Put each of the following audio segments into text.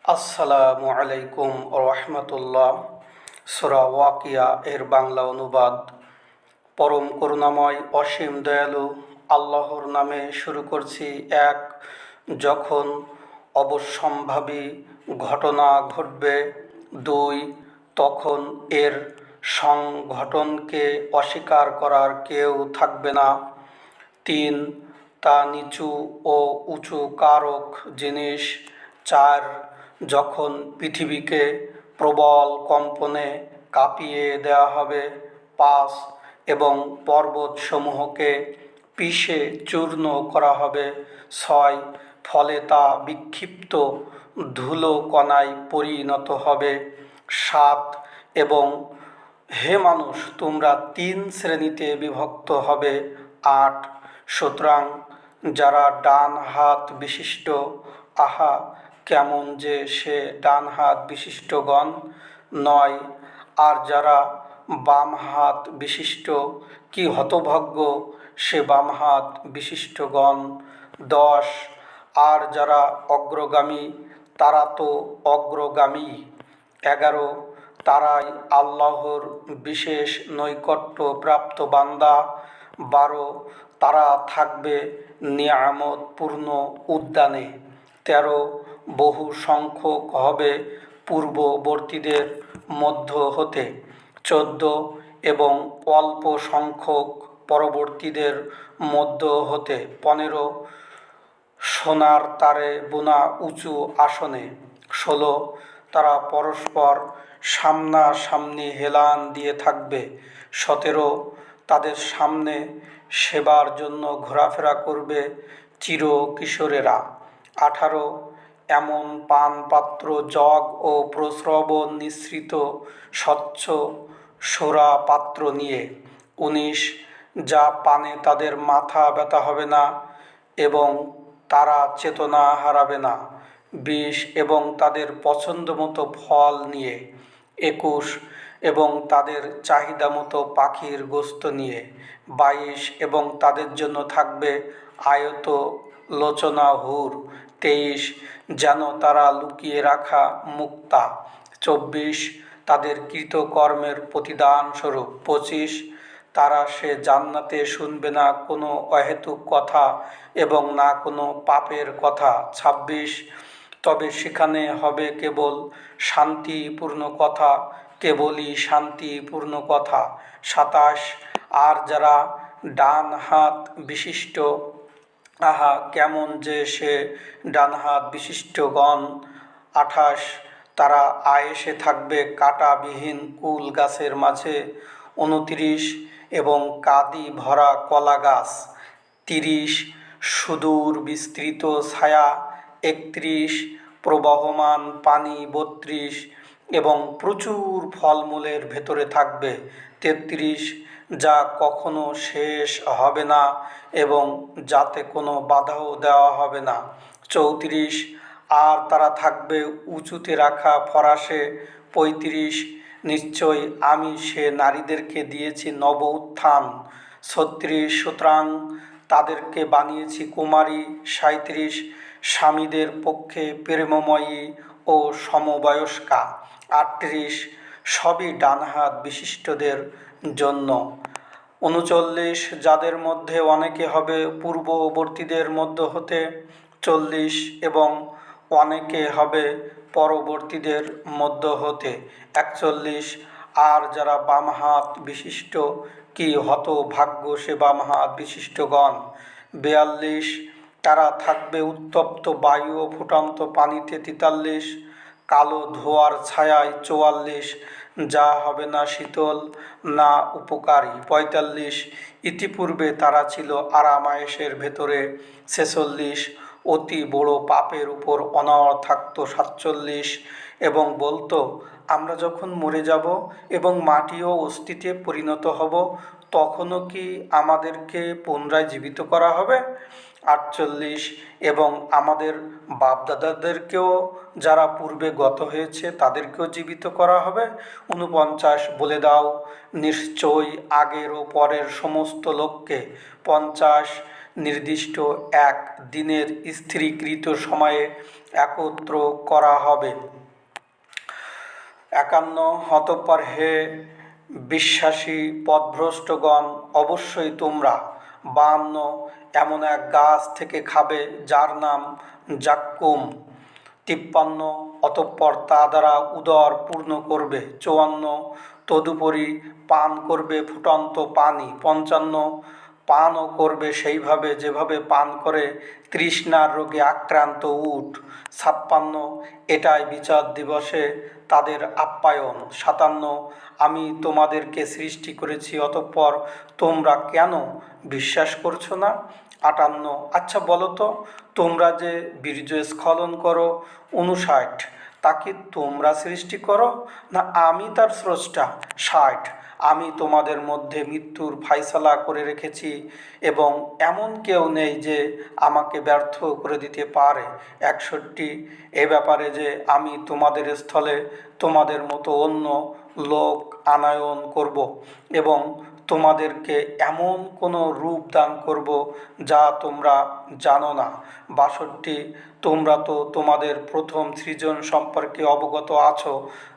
আসসালামু আলাইকুম রহমতুল্লাহ। সূরা ওয়াকিয়া এর বাংলা অনুবাদ। পরম করুণাময় অসীম দয়ালু আল্লাহর নামে শুরু করছি। এক, যখন অবশ্যম্ভাবী ঘটনা ঘটবে। দুই, তখন এর সংঘটনকে অস্বীকার করার কেউ থাকবে না। তিন, তা নিচু ও উঁচু কারক জিনিস। চার, যখন পৃথিবীকে প্রবল কম্পনে কাঁপিয়ে দেওয়া হবে। পাঁচ, এবং পর্বতসমূহকে পিষে চূর্ণ করা হবে। ছয়, ফলে তা বিক্ষিপ্ত ধুলোকণায় পরিণত হবে। সাত, এবং হে মানুষ, তোমরা তিন শ্রেণীতে বিভক্ত হবে। আট, সুতরাং যারা ডান হাত বিশিষ্ট, আহা কেমন যে সে ডান হাত বিশিষ্টগণ। নয়, আর যারা বাম হাত বিশিষ্ট, কি হতভাগ্য সে বাম হাত বিশিষ্টগণ। 10, আর যারা অগ্রগামী, তারা তো অগ্রগামী। 11, তারাই আল্লাহর বিশেষ নৈকট্য প্রাপ্ত বান্দা। 12, তারা থাকবে নিয়ামতপূর্ণ উদ্যানে। 13, বহু সংখ্যক হবে পূর্ববর্তীদের মধ্য হতে। 14, এবং অল্প সংখ্যক পরবর্তীদের মধ্য হতে। 15, সোনার তারে বোনা উঁচু আসনে। 16, তারা পরস্পর সামনাসামনি হেলান দিয়ে থাকবে। 17, তাদের সামনে সেবার জন্য ঘোরাফেরা করবে চির কিশোরেরা। 18, এমন পানপাত্র, জগ ও প্রস্রবণ নিঃসৃত স্বচ্ছ সোরা পাত্র নিয়ে। 19, যা পানে তাদের মাথা ব্যথা হবে না এবং তারা চেতনা হারাবে না। 20, এবং তাদের পছন্দ মতো ফল নিয়ে। 21, এবং তাদের চাহিদা মতো পাখির গোস্ত নিয়ে। 22, এবং তাদের জন্য থাকবে আয়ত লোচনা হুর। 23, যেন তারা লুকিয়ে রাখা মুক্তা। 24, তাদের কৃতকর্মের প্রতিদান স্বরূপ। 25, তারা সে জান্নাতে শুনবে না কোনো অহেতুক কথা এবং না কোনো পাপের কথা। 26, তবে সেখানে হবে কেবল শান্তিপূর্ণ কথা, কেবলই শান্তিপূর্ণ কথা। 27, আর যারা ডান হাত বিশিষ্ট, আহা কেমন যে সে ডান হাত বিশিষ্টগণ। 28, তারা আয়েসে থাকবে কাঁটাবিহীন কুল গাছের মাঝে। 29, এবং কাদি ভরা কলা গাছ। 30, সুদূর বিস্তৃত ছায়া। 31, প্রবহমান পানি। 32, এবং প্রচুর ফলমূলের ভেতরে থাকবে। 33, যা কখনো শেষ হবে না এবং যাতে কোনো বাধাও দেওয়া হবে না। 34, আর তারা থাকবে উঁচুতে রাখা ফরাসে। 35, নিশ্চয় আমি সে নারীদেরকে দিয়েছি নব উত্থান। 36, সুতরাং তাদেরকে বানিয়েছি কুমারী। 37, স্বামীদের পক্ষে প্রেমময়ী ও সমবয়স্কা। 38, সবই ডান হাত বিশিষ্টদের জন্য। 39, যাদের মধ্যে অনেকে হবে পূর্ববর্তীদের মধ্য হতে। 40, এবং অনেকে হবে পরবর্তীদের মধ্য হতে। 41, আর যারা বাম হাত বিশিষ্ট, কি হতভাগ্য সে বাম হাত বিশিষ্টগণ। 42, তারা থাকবে উত্তপ্ত বায়ু ও ফুটন্ত পানিতে। 43, কালো ধোঁয়ার ছায়ায়। 44, যা হবে না শীতল না উপকারী। 45, ইতিপূর্বে তারা ছিল আরামায়েশের ভেতরে। 46, অতি বড় পাপের উপর অনড় থাকত। 47, এবং বলতো, আমরা যখন মরে যাব এবং মাটি ও অস্থিতে পরিণত হব, তখনও কি আমাদেরকে পুনরায় জীবিত করা হবে। 48, এবং আমাদের বাপদাদাদেরকেও, যারা পূর্বে গত হয়েছে, তাদেরকেও জীবিত করা হবে। 49, বলে দাও, নিশ্চয়ই আগের ও পরের সমস্ত লোককে। 50, নির্দিষ্ট এক দিনের স্থিরীকৃত সময়ে একত্র করা হবে। 51 অতঃপর হে বিশ্বাসী পথভ্রষ্টগণ, অবশ্যই তোমরা 52 এমন এক গাছ থেকে খাবে যার নাম জাক্কুম। 53 অতঃপর তা দ্বারা উদর পূর্ণ করবে। 54 তদুপরি পান করবে ফুটন্ত পানি। 55 পানও করবে সেইভাবে যেভাবে পান করে তৃষ্ণার রোগে আক্রান্ত উট। 56 এটাই বিচার দিবসে তাদের আপ্যায়ন। 57 আমি তোমাদেরকে সৃষ্টি করেছি, অতঃপর তোমরা কেন বিশ্বাস করছো না? 58 আচ্ছা বলো তো, তোমরা যে বীর্যস্খলন করো। 59 তা কি তোমরা সৃষ্টি করো, না আমি তার স্রষ্টা? 60 আমি তোমাদের মধ্যে মৃত্যুর ফায়সালা করে রেখেছি এবং এমন কেউ নেই যে আমাকে ব্যর্থ করে দিতে পারে। 61 এ ব্যাপারে যে আমি তোমাদের স্থলে তোমাদের মতো অন্য লোক আনয়ন করব এবং তোমাদেরকে এমন কোনো রূপ দান করব যা তোমরা জানো না। 62 তোমরা তো তোমাদের প্রথম সৃজন সম্পর্কে অবগত আছো,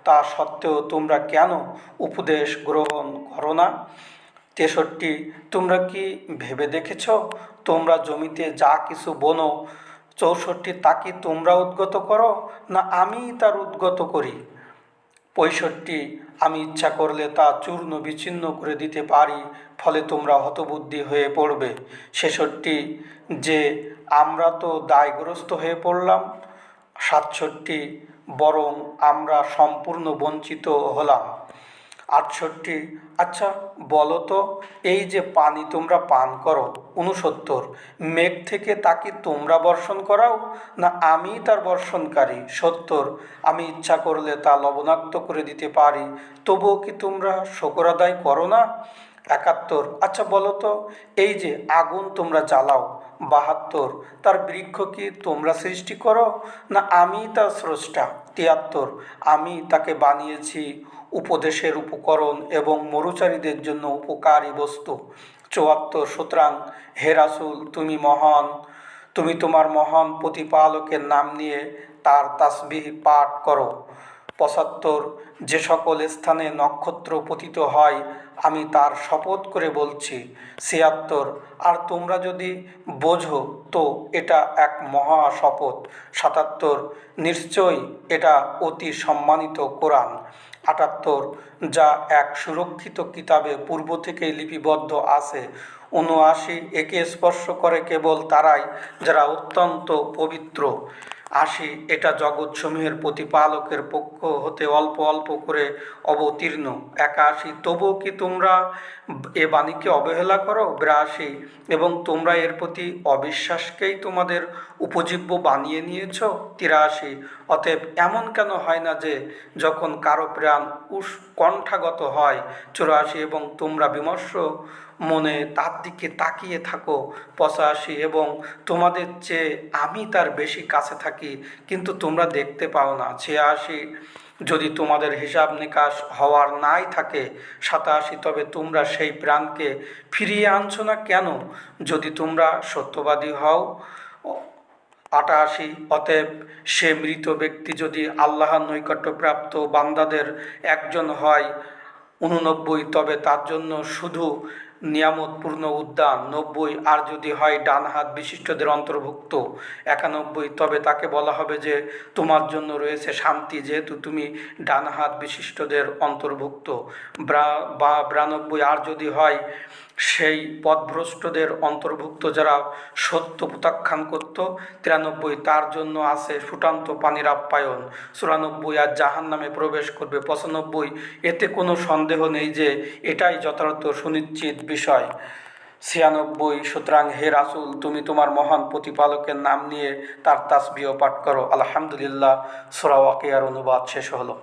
তা সত্ত্বেও তোমরা কেন উপদেশ গ্রহণ করো না? 63 তোমরা কি ভেবে দেখেছ, তোমরা জমিতে যা কিছু বোনো, 64 তা কি তোমরা উদ্গত করো, না আমি তার উদ্গত করি? 65 আমি ইচ্ছা করলে তা চূর্ণ বিচ্ছিন্ন করে দিতে পারি, ফলে তোমরা হতবুদ্ধি হয়ে পড়বে। 66 যে আমরা তো দায়গ্রস্ত হয়ে পড়লাম। 67 বরং আমরা সম্পূর্ণ বঞ্চিত হলাম। 68 আচ্ছা বলো তো, এই যে পানি তোমরা পান করো। 69 মেঘ থেকে তা কি তোমরা বর্ষণ করাও, না আমি তার বর্ষণকারী? 70 আমি ইচ্ছা করলে তা লবণাক্ত করে দিতে পারি, তবুও কি তোমরা শকর আদায় করো না? 71 আচ্ছা বলো তো, এই যে আগুন তোমরা জ্বালাও। 72 তার বৃক্ষ কি তোমরা সৃষ্টি করো, না আমি তার স্রষ্টা? 73 আমি তাকে বানিয়েছি উপদেশের উপকরণ এবং মরুচারীদের জন্য উপকারী বস্তু। 74 সুতরাং হে রাসূল, তুমি তোমার মহান প্রতিপালকের নাম নিয়ে তার তাসবিহ পাঠ করো। 75 যে সকল স্থানে নক্ষত্র পতিত হয় আমি তার শপথ করে বলছি। 76 আর তোমরা যদি বোঝো তো এটা এক মহা শপথ। 77 নিশ্চয়ই এটা অতি সম্মানিত কোরআন। 78 যা এক সুরক্ষিত কিতাবে পূর্ব থেকেই লিপিবদ্ধ আছে। 79 একে স্পর্শ করে কেবল তারাই যারা অত্যন্ত পবিত্র। 80 এটা জগৎসমূহের প্রতিপালকের পক্ষ হতে অল্প অল্প করে অবতীর্ণ। 81 তবুও কি তোমরা এ বাণীকে অবহেলা করো? 82 এবং তোমরা এর প্রতি অবিশ্বাসকেই তোমাদের উপজীব্য বানিয়ে নিয়েছ। 83 অতএব এমন কেন হয় না যে যখন কারো প্রাণ কণ্ঠাগত হয়। 84 এবং তোমরা বিমর্ষ মনে তার দিকে তাকিয়ে থাকো। 85 এবং তোমাদের চেয়ে আমি তার বেশি কাছে থাকি, কিন্তু তোমরা দেখতে পাও না। 86 যদি তোমাদের হিসাব নিকাশ হওয়ার নাই থাকে। 87 তবে তোমরা সেই প্রাণকে ফিরিয়ে আনছো না কেন, যদি তোমরা সত্যবাদী হও? 88 অতএব সে মৃত ব্যক্তি যদি আল্লাহর নৈকট্যপ্রাপ্ত বান্দাদের একজন হয়। 89 তবে তার জন্য শুধু নিয়ামতপূর্ণ উদ্যান। 90 আর যদি হয় ডান হাত বিশিষ্টদের অন্তর্ভুক্ত। 91 তবে তাকে বলা হবে যে তোমার জন্য রয়েছে শান্তি, যেহেতু তুমি ডান হাত বিশিষ্টদের অন্তর্ভুক্ত। 92 আর যদি হয় সেই পথভ্রষ্টদের অন্তর্ভুক্ত যারা সত্য প্রত্যাখ্যান করত। 93 তার জন্য আছে ফুটান্ত পানির আপ্যায়ন। 94 আর জাহান্নামে প্রবেশ করবে। 95 এতে কোনো সন্দেহ নেই যে এটাই যথার্থ সুনিশ্চিত বিষয়। 96 সুতরাং হে রাসূল, তুমি তোমার মহান প্রতিপালকের নাম নিয়ে তার তাসবিহ পাঠ করো। আলহামদুলিল্লাহ। সূরা ওয়াকিয়ার অনুবাদ শেষ হলো।